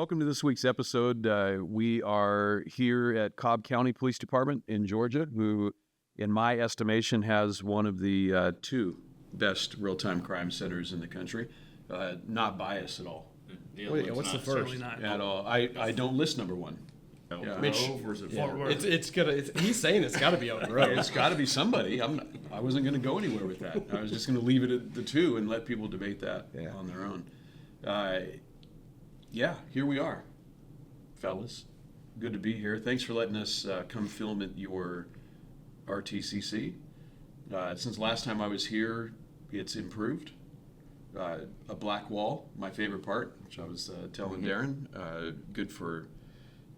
Welcome to this week's episode. We are here at Cobb County Police Department in Georgia, who, in my estimation, has one of the two best real-time crime centers in the country. Not biased at all. Wait, what's the first? Certainly not. At all. I don't list number one. Yeah. Mitch, Fort Worth. He's saying it's got to be on the road. it's got to be somebody. I wasn't going to go anywhere with that. I was just going to leave it at the two and let people debate that on their own. Here we are, fellas. Good to be here. Thanks for letting us come film at your RTCC. Since last time I was here, it's improved. A black wall, my favorite part, which I was telling Darren. Good for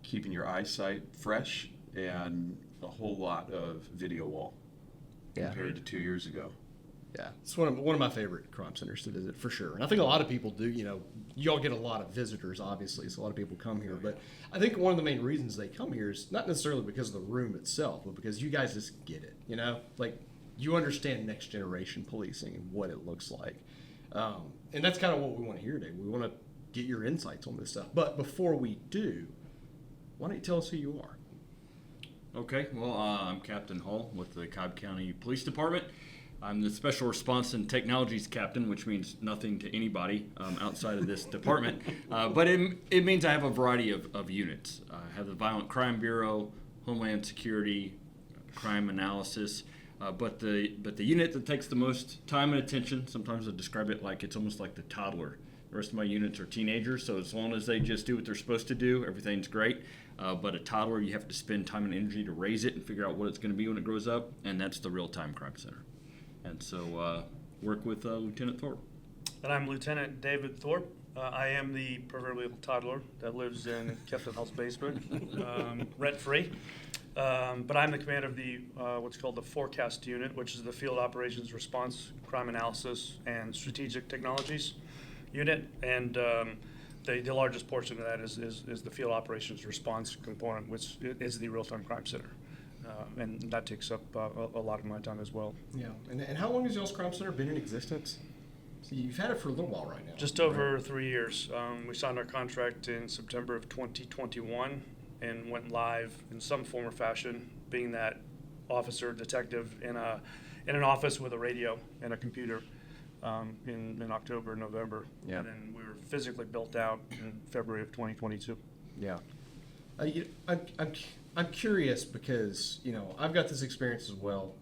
keeping your eyesight fresh, and a whole lot of video wall compared to 2 years ago. Yeah, it's one of my favorite crime centers to visit for sure. And I think a lot of people do. Y'all get a lot of visitors, obviously, so a lot of people come here. But I think one of the main reasons they come here is not necessarily because of the room itself, but because you guys just get it. Like you understand next generation policing and what it looks like. And that's kind of what we want to hear today. We want to get your insights on this stuff. But before we do, why don't you tell us who you are? Okay, well, I'm Captain Hall with the Cobb County Police Department. I'm the Special Response and Technologies Captain, which means nothing to anybody outside of this department. But it means I have a variety of units. I have the Violent Crime Bureau, Homeland Security, Crime Analysis. But the unit that takes the most time and attention, sometimes I describe it like it's almost like the toddler. The rest of my units are teenagers, so as long as they just do what they're supposed to do, everything's great. But a toddler, you have to spend time and energy to raise it and figure out what it's going to be when it grows up, and that's the Real-Time Crime Center. And so work with Lieutenant Thorp. And I'm Lieutenant David Thorp. I am the proverbial toddler that lives in Captain Hall's basement, rent-free. But I'm the commander of the what's called the Forecast Unit, which is the Field Operations Response, Crime Analysis, and Strategic Technologies Unit. And the largest portion of that is the Field Operations Response component, which is the Real-Time Crime Center. And that takes up a lot of my time as well. Yeah. And how long has y'all's crime center been in existence? So you've had it for a little while right now. Just over 3 years. We signed our contract in September of 2021 and went live in some form or fashion, being that officer, detective in an office with a radio and a computer in October, November. Yeah. And then we were physically built out in February of 2022. Yeah. I'm curious because, I've got this experience as well.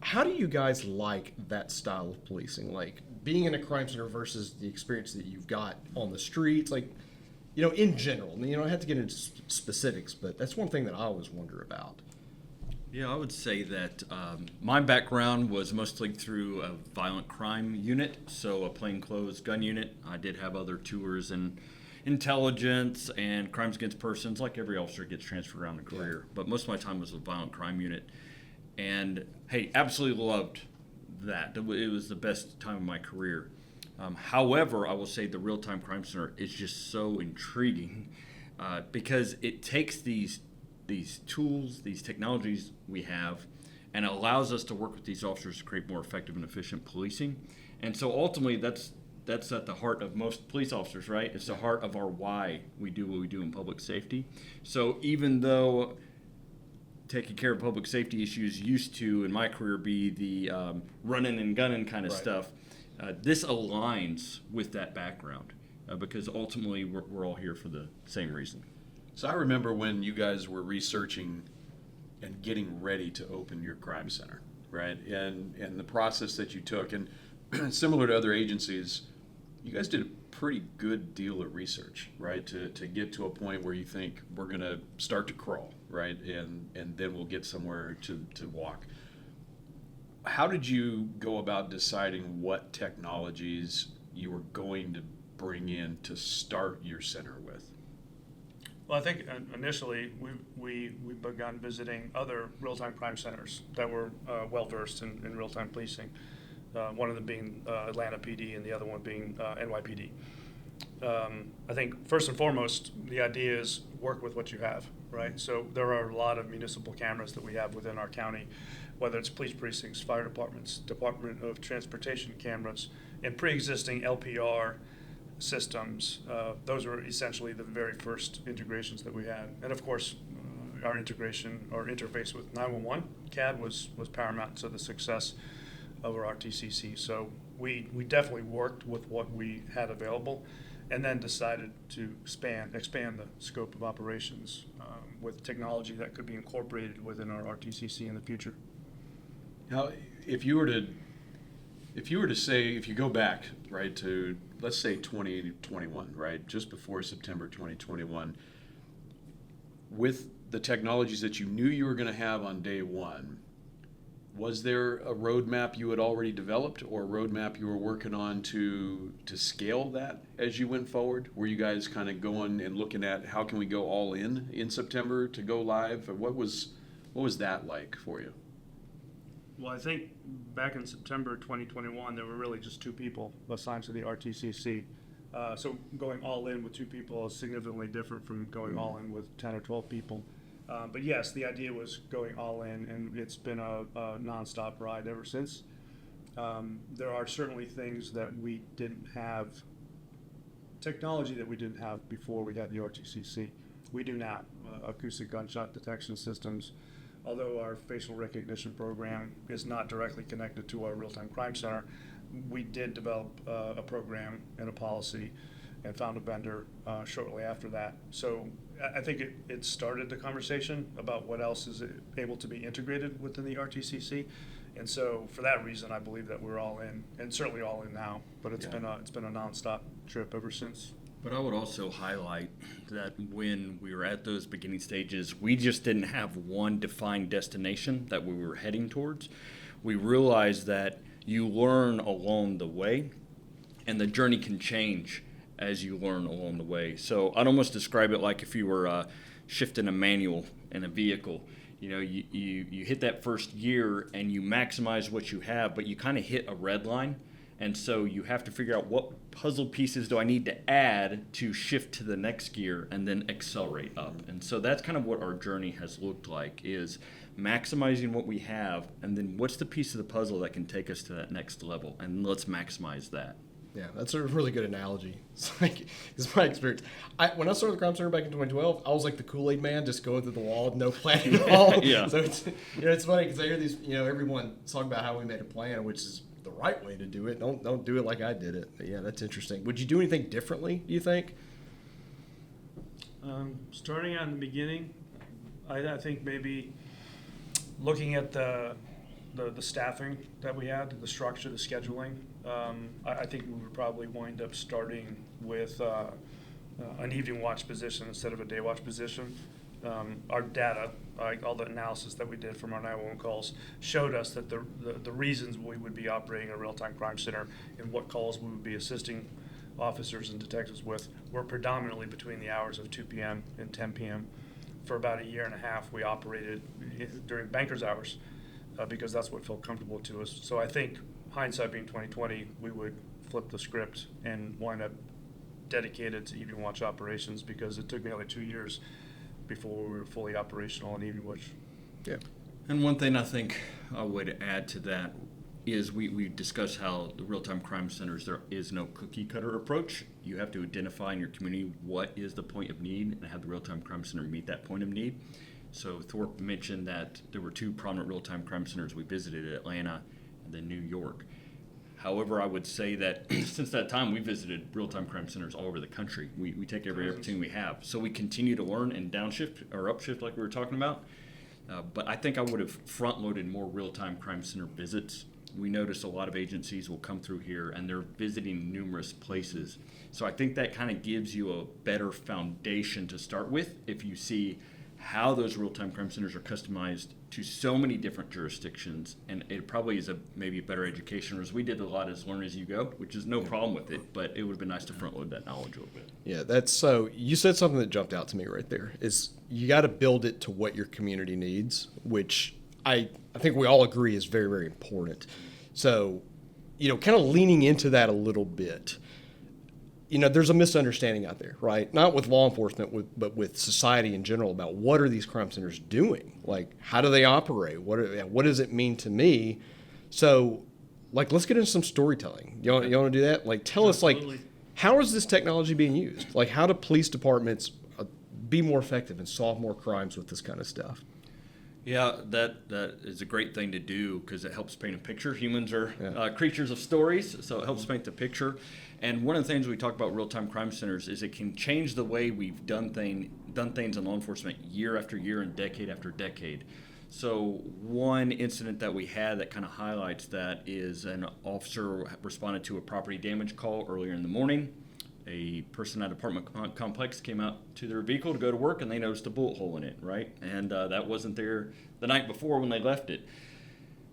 How do you guys like that style of policing? Like being in a crime center versus the experience that you've got on the streets, like, in general. I don't have to get into specifics, but that's one thing that I always wonder about. Yeah, I would say that my background was mostly through a violent crime unit, so a plainclothes gun unit. I did have other tours in intelligence and crimes against persons, like every officer gets transferred around the career. But most of my time was a violent crime unit. And, hey, absolutely loved that. It was the best time of my career. However, I will say the Real-Time Crime Center is just so intriguing because it takes these tools, these technologies we have, and allows us to work with these officers to create more effective and efficient policing. And so ultimately, that's at the heart of most police officers, right? It's the heart of our why we do what we do in public safety. So even though taking care of public safety issues used to, in my career, be the running and gunning kind of stuff, this aligns with that background because ultimately we're all here for the same reason. So I remember when you guys were researching and getting ready to open your crime center, right? And the process that you took, and similar to other agencies, you guys did a pretty good deal of research, right? To get to a point where you think we're going to start to crawl, right? And then we'll get somewhere to walk. How did you go about deciding what technologies you were going to bring in to start your center with? Well, I think initially we began visiting other real-time crime centers that were well-versed in real-time policing. One of them being Atlanta PD and the other one being NYPD. I think first and foremost, the idea is work with what you have, right? So there are a lot of municipal cameras that we have within our county, whether it's police precincts, fire departments, Department of Transportation cameras, and pre-existing LPR systems. Those were essentially the very first integrations that we had. And of course, our integration or interface with 911 CAD was paramount to the success of our RTCC. So we definitely worked with what we had available, and then decided to expand the scope of operations with technology that could be incorporated within our RTCC in the future. Now, if you were to say, if you go back, right, to, let's say 2021, right, just before September 2021, with the technologies that you knew you were going to have on day one, was there a roadmap you had already developed, or a roadmap you were working on to scale that as you went forward? Were you guys kind of going and looking at how can we go all in September to go live? What was that like for you? Well, I think back in September 2021, there were really just 2 people assigned to the RTCC. So going all in with 2 people is significantly different from going all in with 10 or 12 people. But yes, the idea was going all in, and it's been a nonstop ride ever since. There are certainly things that we didn't have, technology that we didn't have before we had the RTCC. We do now. Acoustic gunshot detection systems. Although our facial recognition program is not directly connected to our real-time crime center, we did develop a program and a policy and found a vendor shortly after that. So I think it started the conversation about what else is able to be integrated within the RTCC. And so for that reason, I believe that we're all in, and certainly all in now, but it's been a nonstop trip ever since. But I would also highlight that when we were at those beginning stages, we just didn't have one defined destination that we were heading towards. We realized that you learn along the way, and the journey can change as you learn along the way. So I'd almost describe it like if you were shifting a manual in a vehicle. You know, you hit that first gear and you maximize what you have, but you kind of hit a red line. And so you have to figure out what puzzle pieces do I need to add to shift to the next gear and then accelerate up. And so that's kind of what our journey has looked like, is maximizing what we have, and then what's the piece of the puzzle that can take us to that next level, and let's maximize that. Yeah, that's a really good analogy. It's like, it's my experience. When I started the Crime Center back in 2012, I was like the Kool-Aid man, just going through the wall with no plan at all. Yeah. So it's funny because I hear these, everyone talk about how we made a plan, which is the right way to do it. Don't do it like I did it. But yeah, that's interesting. Would you do anything differently, do you think? Starting out in the beginning, I think maybe looking at the staffing that we had, the structure, the scheduling. I think we would probably wind up starting with an evening watch position instead of a day watch position. Our data, all the analysis that we did from our 911 calls, showed us that the reasons we would be operating a real-time crime center and what calls we would be assisting officers and detectives with were predominantly between the hours of 2 p.m. and 10 p.m. For about a year and a half, we operated during banker's hours because that's what felt comfortable to us. So I think, hindsight being 2020, we would flip the script and wind up dedicated to evening watch operations, because it took nearly 2 years before we were fully operational on evening watch. Yeah. And one thing I think a way to add to that is we discussed how the real-time crime centers, there is no cookie-cutter approach. You have to identify in your community what is the point of need and have the real-time crime center meet that point of need. So Thorp mentioned that there were 2 prominent real-time crime centers we visited, Atlanta and then New York. However, I would say that since that time, we visited real-time crime centers all over the country. We take every opportunity we have. So we continue to learn and downshift or upshift like we were talking about. But I think I would have front-loaded more real-time crime center visits. We notice a lot of agencies will come through here and they're visiting numerous places. So I think that kind of gives you a better foundation to start with if you see how those real-time crime centers are customized to so many different jurisdictions, and it probably is maybe a better education, whereas we did a lot as learn as you go, which is no problem with it, but it would have been nice to front-load that knowledge a little bit. Yeah, that's so. You said something that jumped out to me right there. Is you got to build it to what your community needs, which I think we all agree is very, very important. So, kind of leaning into that a little bit. There's a misunderstanding out there, right? Not with law enforcement, but with society in general about what are these crime centers doing? Like, how do they operate? What does it mean to me? So, let's get into some storytelling. You want to do that? Tell us, Absolutely. How is this technology being used? Like, how do police departments be more effective and solve more crimes with this kind of stuff? Yeah, that is a great thing to do because it helps paint a picture. Humans are Yeah. creatures of stories, so it helps paint the picture. And one of the things we talk about real-time crime centers is it can change the way we've done things in law enforcement year after year and decade after decade. So one incident that we had that kind of highlights that is an officer responded to a property damage call earlier in the morning. A person at apartment complex came out to their vehicle to go to work, and they noticed a bullet hole in it, right? And that wasn't there the night before when they left it.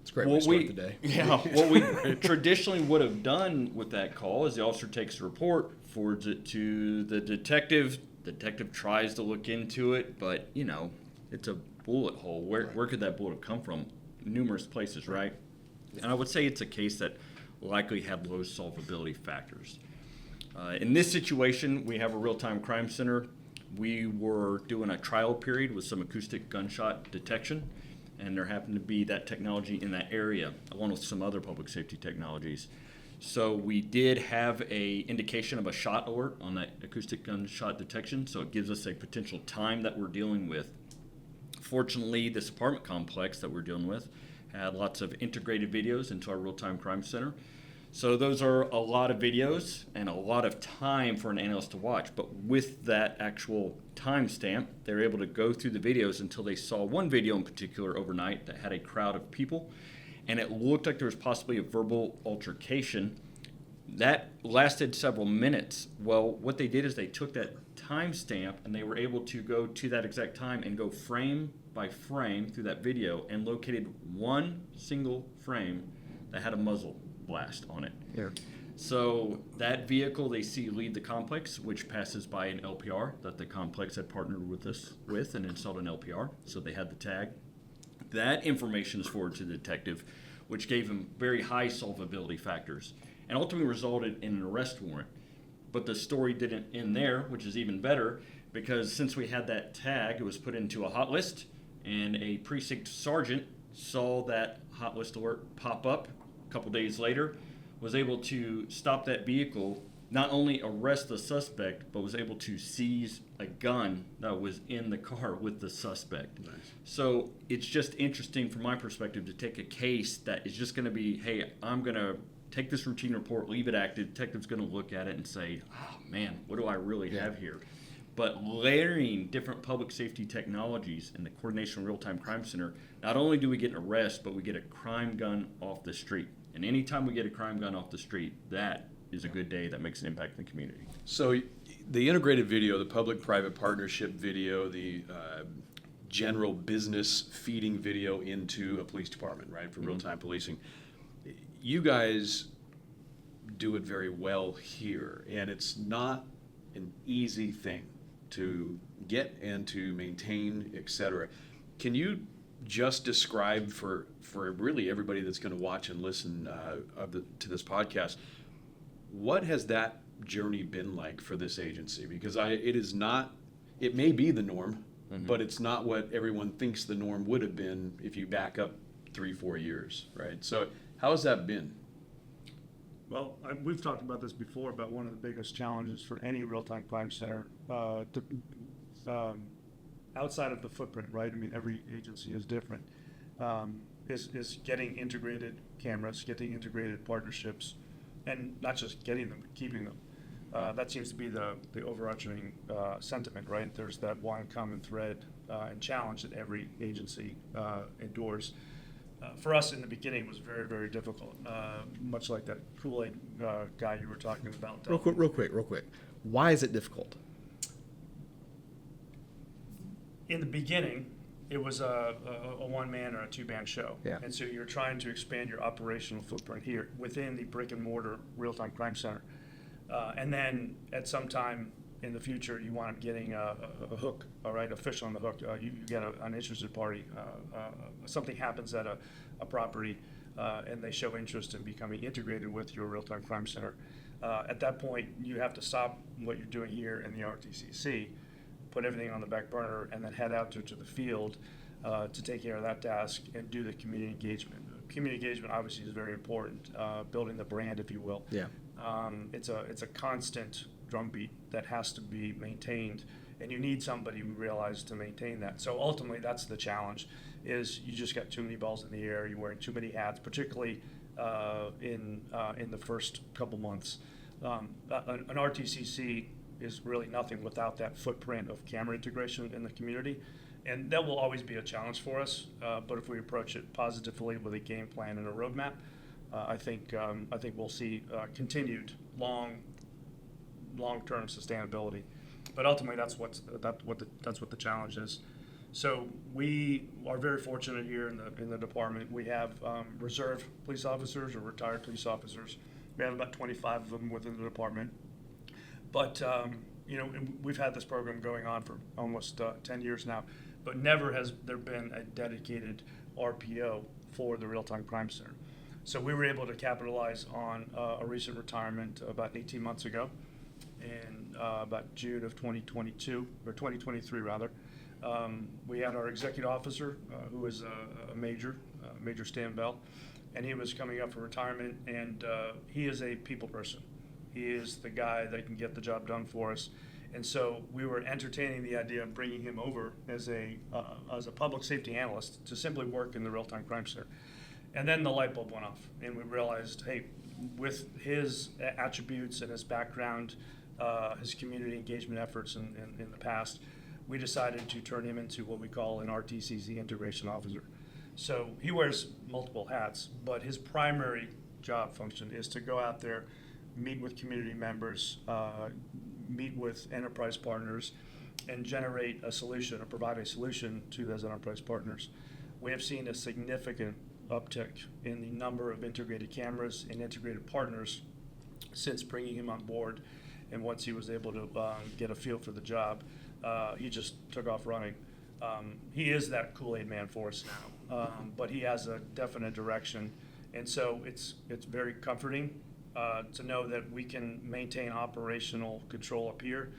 It's a great way to start the day. Yeah, what we traditionally would have done with that call is the officer takes the report, forwards it to the detective. The detective tries to look into it, but, it's a bullet hole. Where could that bullet have come from? Numerous places, right? And I would say it's a case that likely had low solvability factors. In this situation, we have a real-time crime center. We were doing a trial period with some acoustic gunshot detection, and there happened to be that technology in that area, along with some other public safety technologies. So we did have a indication of a shot alert on that acoustic gunshot detection, so it gives us a potential time that we're dealing with. Fortunately, this apartment complex that we're dealing with had lots of integrated videos into our real-time crime center. So those are a lot of videos and a lot of time for an analyst to watch. But with that actual timestamp, they're able to go through the videos until they saw one video in particular overnight that had a crowd of people. And it looked like there was possibly a verbal altercation. That lasted several minutes. Well, what they did is they took that timestamp and they were able to go to that exact time and go frame by frame through that video and located one single frame that had a muzzle blast on it. Yeah. So that vehicle they see leave the complex, which passes by an LPR that the complex had partnered with us with and installed an LPR. So they had the tag. That information is forwarded to the detective, which gave him very high solvability factors and ultimately resulted in an arrest warrant. But the story didn't end there, which is even better, because since we had that tag, it was put into a hot list, and a precinct sergeant saw that hot list alert pop up a couple days later, was able to stop that vehicle, not only arrest the suspect, but was able to seize a gun that was in the car with the suspect. Nice. So it's just interesting from my perspective to take a case that is just going to be, hey, I'm going to take this routine report, leave it active, detective's going to look at it and say, oh man, what do I really have here? But layering different public safety technologies in the Coordination Real-Time Crime Center, not only do we get an arrest, but we get a crime gun off the street. And anytime we get a crime gun off the street, that is a good day that makes an impact in the community. So the integrated video, the public-private partnership video, the general business feeding video into a police department, right, for real-time policing, you guys do it very well here, and it's not an easy thing to get and to maintain, etc. Can you just describe for really everybody that's going to watch and listen to this podcast, what has that journey been like for this agency? Because it may be the norm, but it's not what everyone thinks the norm would have been if you back up 3-4 years, right? So how has that been? Well, we've talked about this before, about one of the biggest challenges for any real-time crime center, outside of the footprint, right? I mean, every agency is different, is getting integrated cameras, getting integrated partnerships, and not just getting them, but keeping them. That seems to be the overarching sentiment, right? There's that one common thread and challenge that every agency endures. For us in the beginning, it was very, very difficult, much like that Kool-Aid guy you were talking about. Real quick. Why is it difficult? In the beginning, it was a one-man or a two-man show. Yeah. And so you're trying to expand your operational footprint here within the brick-and-mortar real-time crime center. And then at some time in the future, you want getting a hook, all right, a fish on the hook. You get an interested party. Something happens at a property, and they show interest in becoming integrated with your real-time crime center. At that point, you have to stop what you're doing here in the RTCC, put everything on the back burner, and then head out to the field to take care of that task and do the community engagement. community engagement obviously is very important, building the brand, if you will. Yeah. It's a constant drumbeat that has to be maintained, and you need somebody, we realize, to maintain that. So ultimately, that's the challenge, is you just got too many balls in the air, you're wearing too many hats, particularly in the first couple months. An RTCC is really nothing without that footprint of camera integration in the community. And that will always be a challenge for us, but if we approach it positively with a game plan and a roadmap, I think we'll see continued long-term sustainability. But ultimately, that's what the challenge is. So we are very fortunate here in the department. We have reserve police officers or retired police officers. We have about 25 of them within the department. But we've had this program going on for almost 10 years now. But never has there been a dedicated RPO for the Real-Time Crime Center. So we were able to capitalize on a recent retirement about 18 months ago, in about June of 2022, or 2023 rather. We had our executive officer, who is a Major Stan Bell, and he was coming up for retirement, and he is a people person. He is the guy that can get the job done for us. And so we were entertaining the idea of bringing him over as a public safety analyst to simply work in the Real-Time Crime Center. And then the light bulb went off, and we realized, hey, with his attributes and his background, his community engagement efforts in the past, we decided to turn him into what we call an RTCC integration officer. So he wears multiple hats, but his primary job function is to go out there, meet with community members, meet with enterprise partners, and generate a solution or provide a solution to those enterprise partners. We have seen a significant uptick in the number of integrated cameras and integrated partners since bringing him on board. And once he was able to get a feel for the job, he just took off running. He is that Kool-Aid man for us now, but he has a definite direction. And so it's very comforting to know that we can maintain operational control up here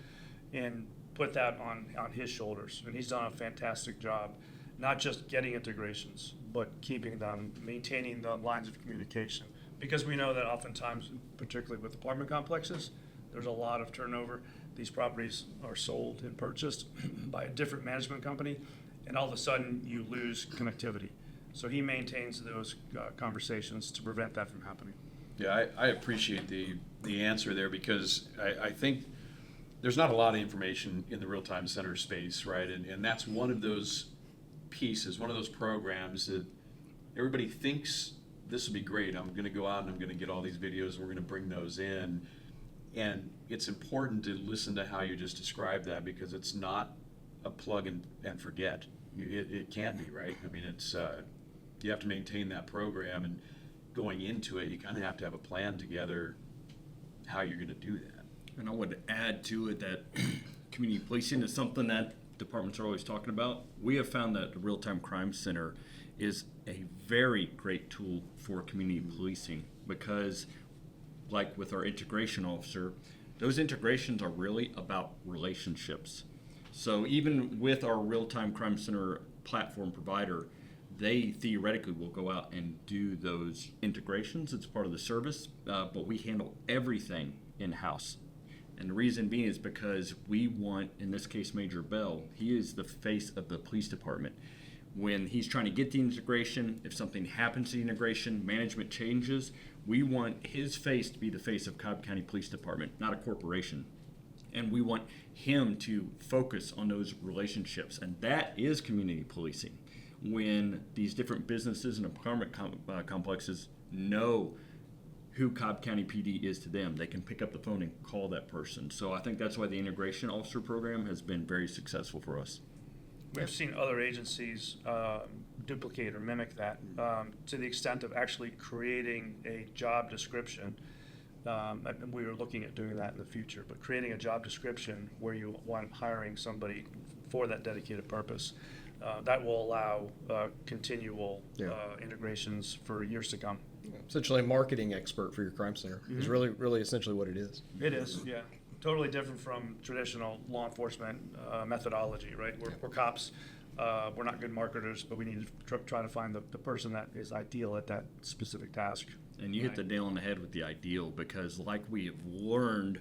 and put that on his shoulders. And he's done a fantastic job, not just getting integrations, but keeping them, maintaining the lines of communication. Because we know that oftentimes, particularly with apartment complexes, there's a lot of turnover. These properties are sold and purchased by a different management company, and all of a sudden you lose connectivity. So he maintains those conversations to prevent that from happening. Yeah, I appreciate the answer there, because I think there's not a lot of information in the real-time center space, right? And that's one of those pieces, one of those programs that everybody thinks this would be great. I'm going to go out and I'm going to get all these videos and we're going to bring those in. And it's important to listen to how you just described that, because it's not a plug and forget. It can't be, right? I mean, it's you have to maintain that program, and going into it, you kind of have to have a plan together how you're going to do that. And I would add to it that community policing is something that departments are always talking about. We have found that the Real-Time Crime Center is a very great tool for community policing, because like with our integration officer, those integrations are really about relationships. So even with our Real-Time Crime Center platform provider, they theoretically will go out and do those integrations. It's part of the service, but we handle everything in-house. And the reason being is because we want, in this case, Major Bell, he is the face of the police department. When he's trying to get the integration, if something happens to the integration, management changes, we want his face to be the face of Cobb County Police Department, not a corporation. And we want him to focus on those relationships. And that is community policing. When these different businesses and apartment complexes know who Cobb County PD is to them, they can pick up the phone and call that person. So I think that's why the integration officer program has been very successful for us. We've seen other agencies duplicate or mimic that to the extent of actually creating a job description. And we were looking at doing that in the future, but creating a job description where you want hiring somebody for that dedicated purpose, that will allow continual integrations for years to come. Essentially a marketing expert for your crime center is really essentially what it is. It is, yeah. Totally different from traditional law enforcement methodology, right? We're cops. We're not good marketers, but we need to try to find the person that is ideal at that specific task. And you hit the nail on the head with the ideal, because like we have learned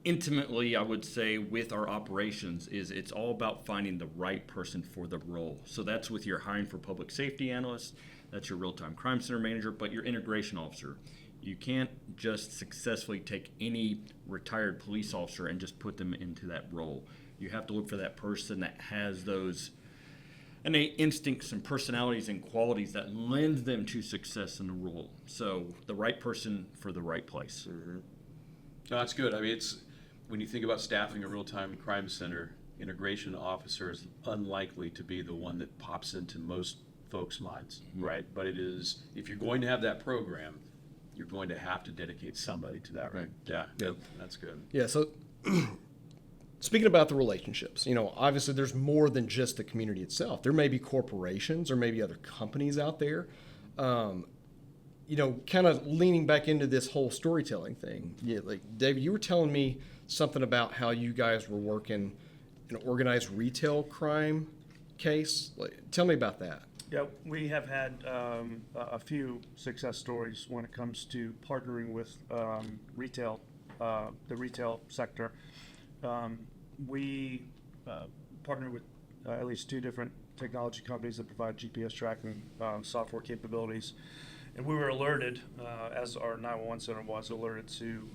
intimately, I would say, with our operations, is it's all about finding the right person for the role. So that's with your hiring for public safety analyst, that's your real-time crime center manager, but your integration officer. You can't just successfully take any retired police officer and just put them into that role. You have to look for that person that has those innate instincts and personalities and qualities that lend them to success in the role. So the right person for the right place. No, that's good. I mean, it's when you think about staffing a real-time crime center, integration officer is unlikely to be the one that pops into most folks' minds, right? But it is, if you're going to have that program, you're going to have to dedicate somebody to that, right? Yeah, Yep. That's good. Yeah, so speaking about the relationships, obviously there's more than just the community itself. There may be corporations or maybe other companies out there. Kind of leaning back into this whole storytelling thing. Yeah, like David, you were telling me something about how you guys were working an organized retail crime case. Tell me about that. Yeah, we have had a few success stories when it comes to partnering with retail, the retail sector. We partner with at least 2 different technology companies that provide GPS tracking software capabilities. And we were alerted, as our 911 center was alerted to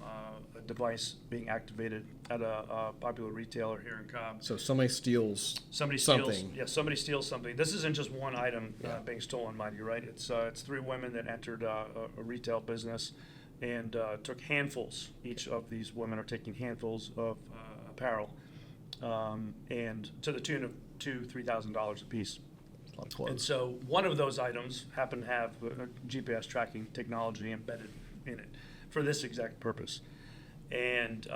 a device being activated at a popular retailer here in Cobb. So somebody steals Somebody something. steals. Yeah, somebody steals something. This isn't just one item being stolen, mind you, right? It's 3 women that entered a retail business and took handfuls. Each of these women are taking handfuls of apparel, and to the tune of $2,000-$3,000 a piece. A lot of clothes. And so one of those items happened to have GPS tracking technology embedded in it for this exact purpose. And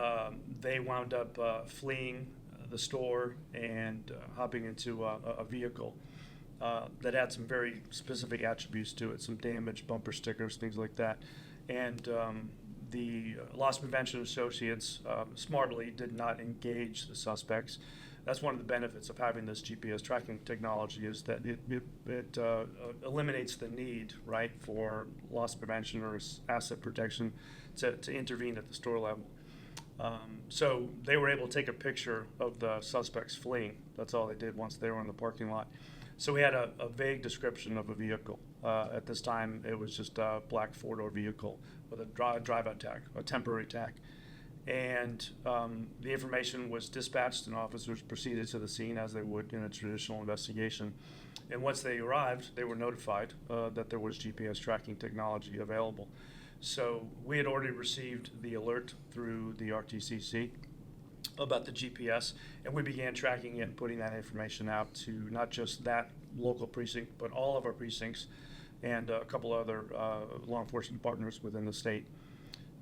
they wound up fleeing the store and hopping into a vehicle that had some very specific attributes to it, some damaged bumper stickers, things like that. And the loss prevention associates smartly did not engage the suspects. That's one of the benefits of having this GPS tracking technology, is that it eliminates the need, right, for loss prevention or asset protection to intervene at the store level. So they were able to take a picture of the suspects fleeing. That's all they did once they were in the parking lot. So we had a vague description of a vehicle. At this time, it was just a black 4-door vehicle with a drive-out tag, a temporary tag. And the information was dispatched, and officers proceeded to the scene as they would in a traditional investigation. And once they arrived, they were notified that there was GPS tracking technology available. So we had already received the alert through the RTCC about the GPS, and we began tracking it and putting that information out to not just that local precinct, but all of our precincts and a couple other law enforcement partners within the state.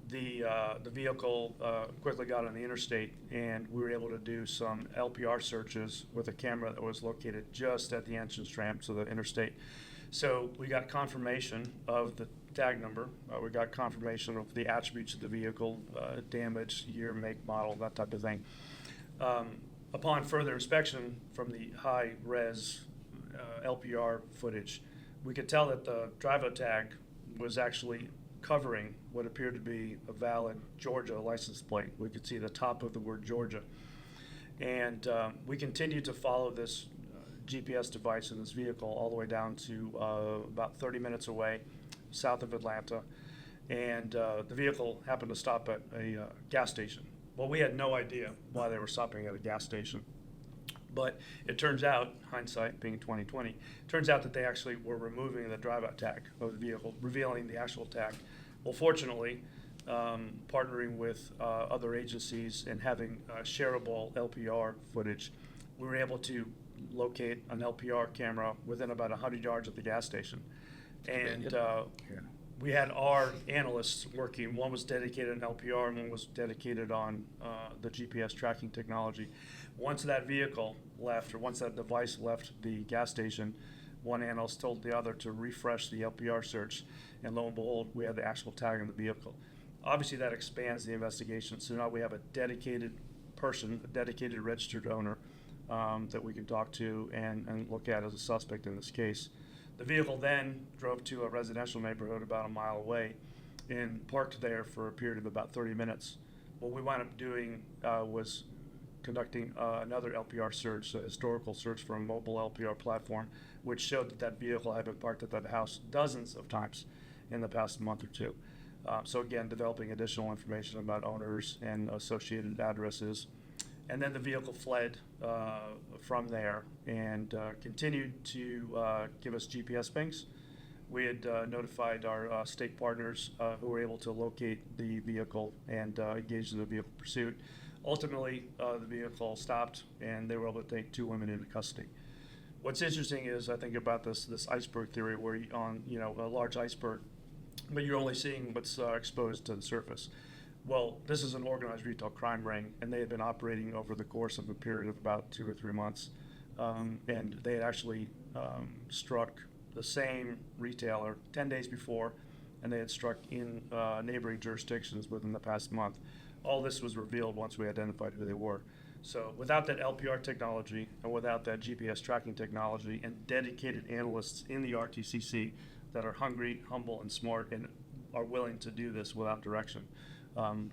The vehicle quickly got on the interstate, and we were able to do some LPR searches with a camera that was located just at the entrance ramp to the interstate. So we got confirmation of the tag number. We got confirmation of the attributes of the vehicle, damage, year, make, model, that type of thing. Upon further inspection from the high-res LPR footage, we could tell that the driver tag was actually covering what appeared to be a valid Georgia license plate. We could see the top of the word Georgia. And we continued to follow this GPS device in this vehicle all the way down to about 30 minutes away, south of Atlanta. And the vehicle happened to stop at a gas station. Well, we had no idea why they were stopping at a gas station. But it turns out, hindsight being 2020, turns out that they actually were removing the drive-out tag of the vehicle, revealing the actual tag. Well, fortunately, partnering with other agencies and having shareable LPR footage, we were able to locate an LPR camera within about 100 yards of the gas station. And we had our analysts working. One was dedicated on LPR and one was dedicated on the GPS tracking technology. Once that vehicle left, or once that device left the gas station, one analyst told the other to refresh the LPR search, and lo and behold, we had the actual tag on the vehicle. Obviously, that expands the investigation, so now we have a dedicated person, a dedicated registered owner, that we can talk to and look at as a suspect in this case. The vehicle then drove to a residential neighborhood about a mile away and parked there for a period of about 30 minutes. What we wound up doing was conducting another LPR search, a historical search for a mobile LPR platform, which showed that that vehicle had been parked at that house dozens of times in the past month or two. So again, developing additional information about owners and associated addresses. And then the vehicle fled from there and continued to give us GPS pings. We had notified our state partners who were able to locate the vehicle and engage in the vehicle pursuit. Ultimately, the vehicle stopped and they were able to take 2 women into custody. What's interesting is, I think, about this iceberg theory, where you, on a large iceberg, but you're only seeing what's exposed to the surface. Well, this is an organized retail crime ring, and they had been operating over the course of a period of about 2 or 3 months, and they had actually struck the same retailer 10 days before, and they had struck in neighboring jurisdictions within the past month. All this was revealed once we identified who they were. So without that LPR technology and without that GPS tracking technology and dedicated analysts in the RTCC that are hungry, humble, and smart and are willing to do this without direction,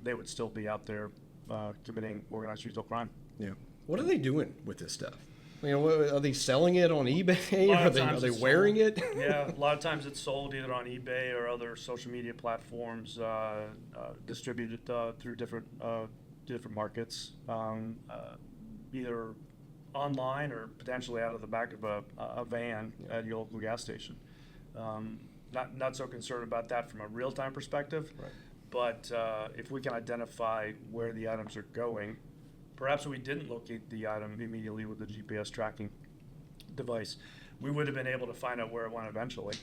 they would still be out there committing organized retail crime. Yeah. What are they doing with this stuff? Are they selling it on eBay? A lot Are of times they it's wearing sold. it? Yeah, a lot of times it's sold either on eBay or other social media platforms, distributed through different markets, either online or potentially out of the back of a van at your local gas station. Not so concerned about that from a real-time perspective, Right. but if we can identify where the items are going, perhaps we didn't locate the item immediately with the GPS tracking device, we would have been able to find out where it went eventually,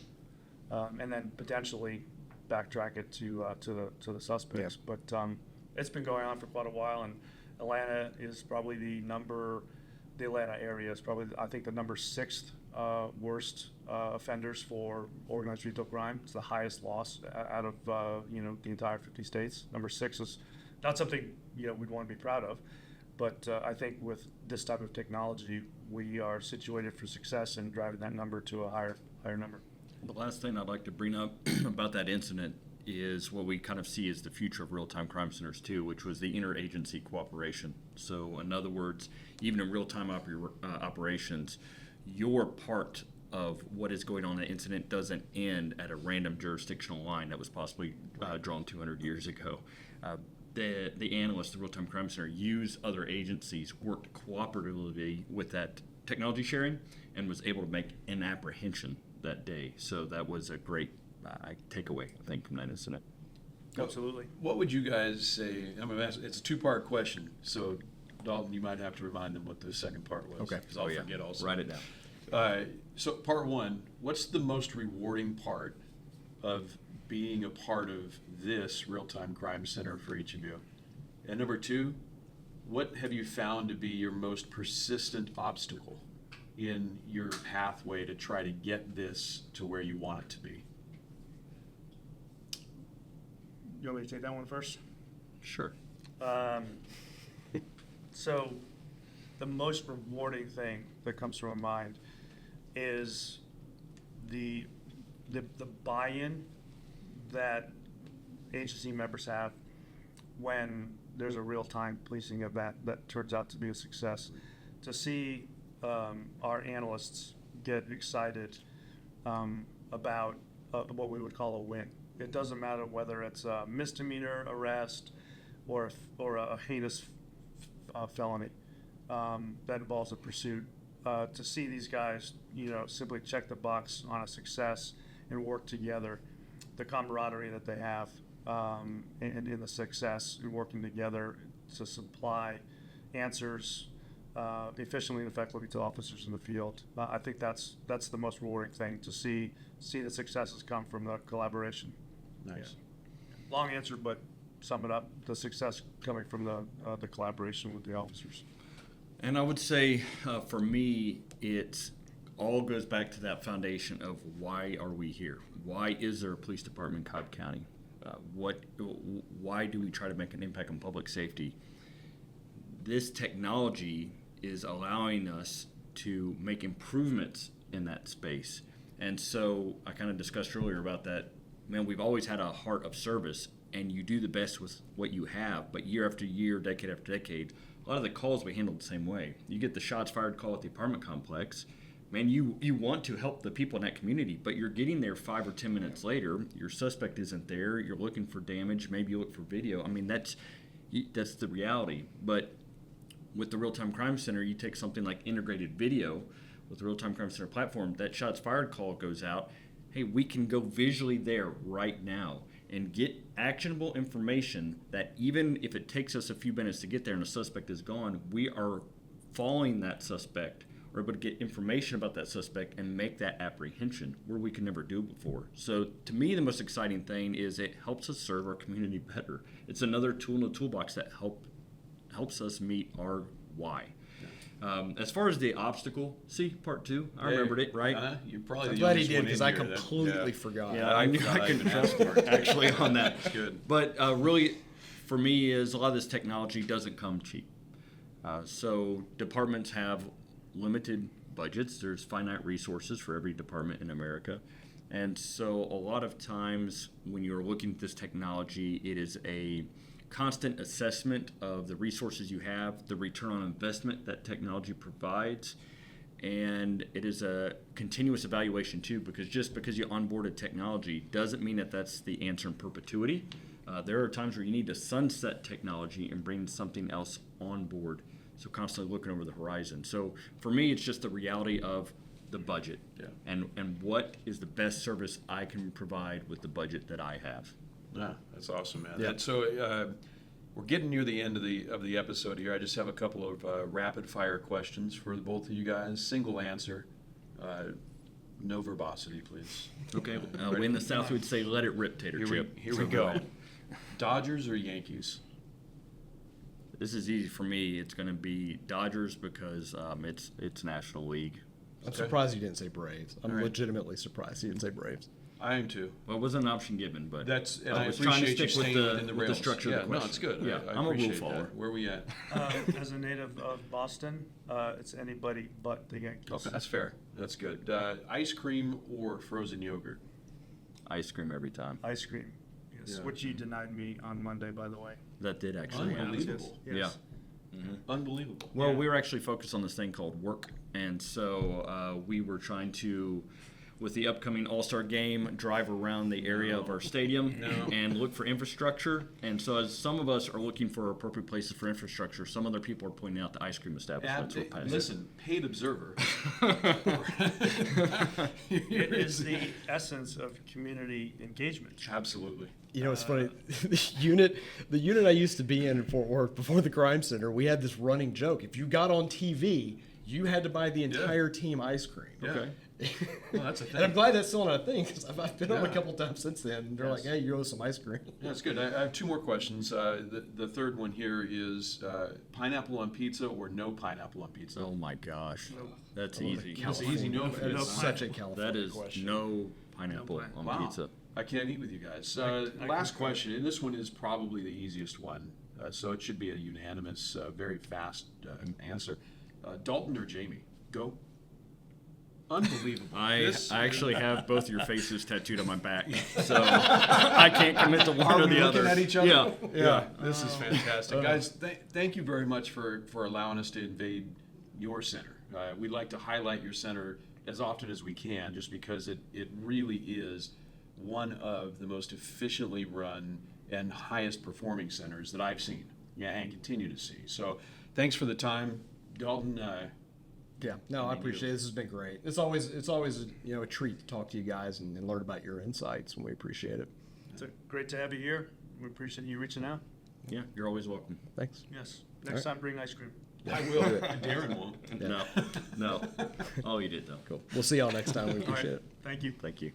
and then potentially backtrack it to the suspects. Yeah. But it's been going on for quite a while, and Atlanta is probably the Atlanta area is probably, I think, the number 6th worst offenders for organized retail crime. It's the highest loss out of the entire 50 states. Number 6 is not something we'd want to be proud of, but I think with this type of technology, we are situated for success in driving that number to a higher number. The last thing I'd like to bring up about that incident is what we kind of see as the future of real-time crime centers too, which was the interagency cooperation. So in other words, even in real-time operations, your part of what is going on in the incident doesn't end at a random jurisdictional line that was possibly drawn 200 years ago. The analysts, the real-time crime center, use other agencies, worked cooperatively with that technology sharing, and was able to make an apprehension that day. So that was a great takeaway, I think, from that incident. Absolutely. What would you guys say? I'm gonna ask, it's a 2-part question, so Dalton, you might have to remind them what the second part was. Okay. Because I'll forget also. Write it down. So part 1, what's the most rewarding part of being a part of this real-time crime center for each of you? And number 2, what have you found to be your most persistent obstacle in your pathway to try to get this to where you want it to be? You want me to take that one first? Sure. So the most rewarding thing that comes to my mind is the buy-in that agency members have when there's a real-time policing event that turns out to be a success. To see our analysts get excited about what we would call a win. It doesn't matter whether it's a misdemeanor arrest or a heinous felony that involves a pursuit. To see these guys, simply check the box on a success and work together, the camaraderie that they have, and in the success and working together to supply answers efficiently and effectively to officers in the field. I think that's the most rewarding thing, to see the successes come from the collaboration. Nice. Long answer, but sum it up: the success coming from the collaboration with the officers. And I would say, for me, it all goes back to that foundation of why are we here? Why is there a police department in Cobb County? Why do we try to make an impact on public safety? This technology is allowing us to make improvements in that space. And so I kind of discussed earlier about that. Man, we've always had a heart of service, and you do the best with what you have. But year after year, decade after decade, a lot of the calls we handled the same way. You get the shots fired call at the apartment complex. Man, you want to help the people in that community, but you're getting there 5 or 10 minutes later. Your suspect isn't there. You're looking for damage. Maybe you look for video. I mean, that's the reality. But with the Real-Time Crime Center, you take something like integrated video with the Real-Time Crime Center platform. That shots fired call goes out. Hey, we can go visually there right now and get actionable information that even if it takes us a few minutes to get there and the suspect is gone, we are following that suspect. We're able to get information about that suspect and make that apprehension where we could never do before. So to me, the most exciting thing is it helps us serve our community better. It's another tool in the toolbox that helps us meet our why. As far as the obstacle, part 2, I remembered it, right? You're probably I'm the glad he youngest did one because in I here that- completely forgot. Yeah, I knew I couldn't trust her actually on that. That's good. But really, for me, is a lot of this technology doesn't come cheap. So departments have limited budgets. There's finite resources for every department in America. And so a lot of times when you're looking at this technology, it is a constant assessment of the resources you have, the return on investment that technology provides, and it is a continuous evaluation too, because just because you onboarded technology doesn't mean that that's the answer in perpetuity. There are times where you need to sunset technology and bring something else on board, so constantly looking over the horizon. So for me, it's just the reality of the budget and what is the best service I can provide with the budget that I have. Yeah, that's awesome, man. Yeah. So we're getting near the end of the episode here. I just have a couple of rapid fire questions for the both of you guys. Single answer, no verbosity, please. Okay, we in the South would say let it rip, tater chip. Here we go. Dodgers or Yankees? This is easy for me. It's going to be Dodgers because it's National League. I'm surprised you didn't say Braves. I'm All right. legitimately surprised you didn't say Braves. I am too. Well, it wasn't an option given, but And I I was trying to appreciate you stick with staying the within the with the rails. structure Yeah, of the question. no, it's good. Yeah, I I'm a rule appreciate follower. that. Where are we at? As a native of Boston, it's anybody but the Yankees. Okay, that's fair. That's good. Ice cream or frozen yogurt? Ice cream every time. Ice cream, yes, Yeah. which you denied me on Monday, by the way. That did actually happen. Unbelievable. Yes. Yeah. Unbelievable. Well, Yeah. we were actually focused on this thing called work, and so we were trying to, with the upcoming All-Star Game, drive around the area of our stadium and look for infrastructure. And so as some of us are looking for appropriate places for infrastructure, some other people are pointing out the ice cream establishments were passing. Listen, paid observer. It is the essence of community engagement. Absolutely. You know, it's funny. The unit I used to be in Fort Worth before the crime center, we had this running joke. If you got on TV, you had to buy the entire team ice cream. Yeah. Okay. Well, that's a thing. And I'm glad that's still not a thing because I've been on a Yeah. couple times since then. And they're like, "Hey, you owe us some ice cream." Yeah, that's good. I have two more questions. The third one here is pineapple on pizza or no pineapple on pizza? Oh my gosh, that's easy. That's easy no for That you. is such a California That is question. no pineapple on Wow. pizza. I can't eat with you guys. I Last concur. question, and this one is probably the easiest one, so it should be a unanimous, very fast answer. Dalton or Jamie? Go. Unbelievable. I actually have both your faces tattooed on my back, so I can't commit to one Are or we the looking other. at each other? Yeah. Yeah, this is fantastic. Guys, thank you very much for allowing us to invade your center. We'd like to highlight your center as often as we can, just because it really is one of the most efficiently run and highest performing centers that I've seen, and continue to see. So thanks for the time, Dalton. Yeah, no, I appreciate it. This has been great. It's always a treat to talk to you guys and learn about your insights, and we appreciate it. It's great to have you here. We appreciate you reaching out. Yeah, you're always welcome. Thanks. Yes. All Next right. time, bring ice cream. I will. Darren won't. Yeah. No. Oh, you did though. Cool. We'll see y'all next time. We All right. appreciate it. Thank you. Thank you.